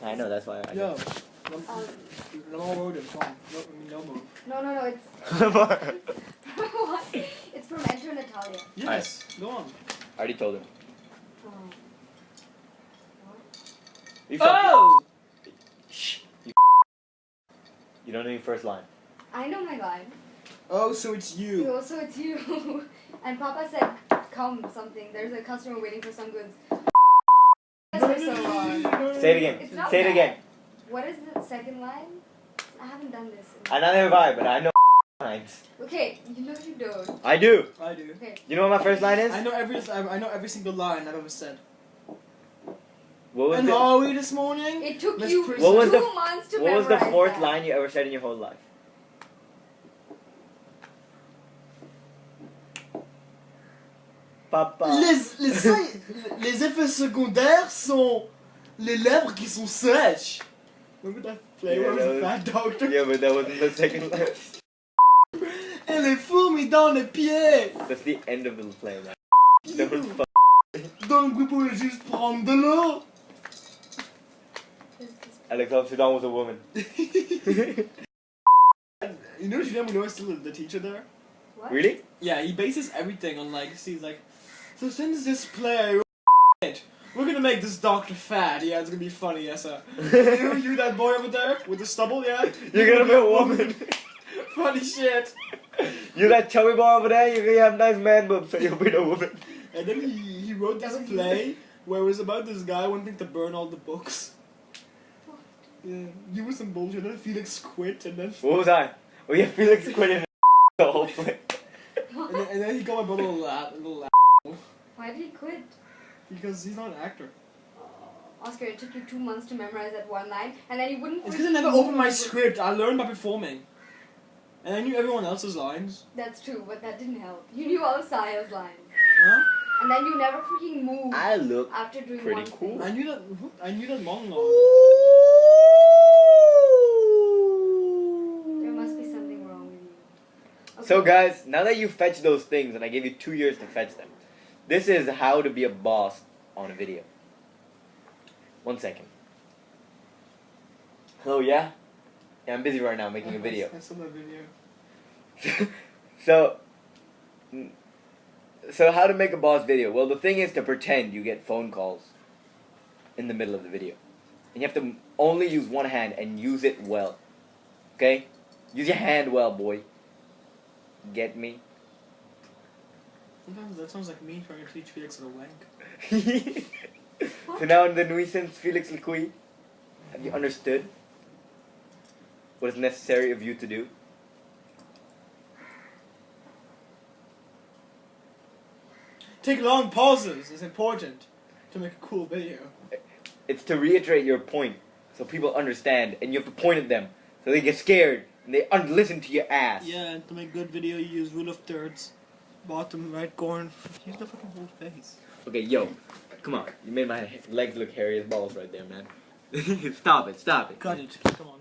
I know, that's why I Yo, Um, no rodent, come on. No move. no, it's I what? It's from Enter Natalia. Yes, go on. already told him. Oh. You fucking- Oh! Shh. You don't know your first line. I know my line. Oh, so it's you. Also, it's you. And Papa said, "Come something. There's a customer waiting for some goods." For so long. Say it again. It's not Say it bad. again. What is the second line? I haven't done this. I not have vibe, but I know lines. Okay, you know you don't. I do. I do. Okay. You know what my first line is? I know every single line I've ever said. What was And the, how are we this morning? It took Let's you pre- 2 What was the- months to what was the memorize fourth that. line you ever said in your whole life? Papa. Les effets secondaires sont les lèvres qui sont sèches. Remember that flavor Yeah, of that the Fat Doctor? Yeah, but that wasn't the second line. Et les fourmis dans les pieds. That's the end of the play, man. That was fu- Donc vous pouvez juste prendre de l'eau. Alexandre Sudan was a woman. You know Julien Moulinot is still the teacher there? What? Really? Yeah, he bases everything on like, he's like, so since this play, we're gonna make this doctor fat. Yeah, it's gonna be funny. Yes, sir. you that boy over there with the stubble, yeah? You're gonna be a woman. Funny shit. You that chubby boy over there, you're gonna have nice man boobs, so you'll be the woman. And then he wrote this That was you. play where it was about this guy wanting to burn all the books. Yeah, you were some bullshit. Then Felix quit, and then What was I? Oh yeah, Felix quit in the whole play. and then he got my brother a little Why did he quit? because he's not an actor. Oscar, it took you 2 months to memorize that one line, and then you wouldn't. It's because I never opened my script. I learned by performing, and I knew everyone else's lines. That's true, but that didn't help. You knew all of Saya's lines, Huh? and then you never freaking moved I look after doing pretty one cool. thing. I knew that monologue. There must be something wrong with you. Okay. So guys, now that you fetched those things, and I gave you 2 years to fetch them, this is how to be a boss on a video. 1 second. Hello, yeah? Yeah, I'm busy right now making a video. I saw that video. So how to make a boss video? Well, the thing is to pretend you get phone calls in the middle of the video. And you have to only use one hand and use it well. Okay? Use your hand well, boy. Get me? Sometimes that sounds like me trying to teach Felix how to wank. So now in the nuisance, Felix Lecuy, have you understood what is necessary of you to do? Take long pauses is important to make a cool video. It's to reiterate your point so people understand, and you have to point at them so they get scared and they listen to your ass. Yeah, and to make good video, you use rule of thirds. Bottom right corner. Use the fucking whole face. Okay, yo, come on. You made my legs look hairy as balls right there, man. Stop it, stop it. Cut it. Come on.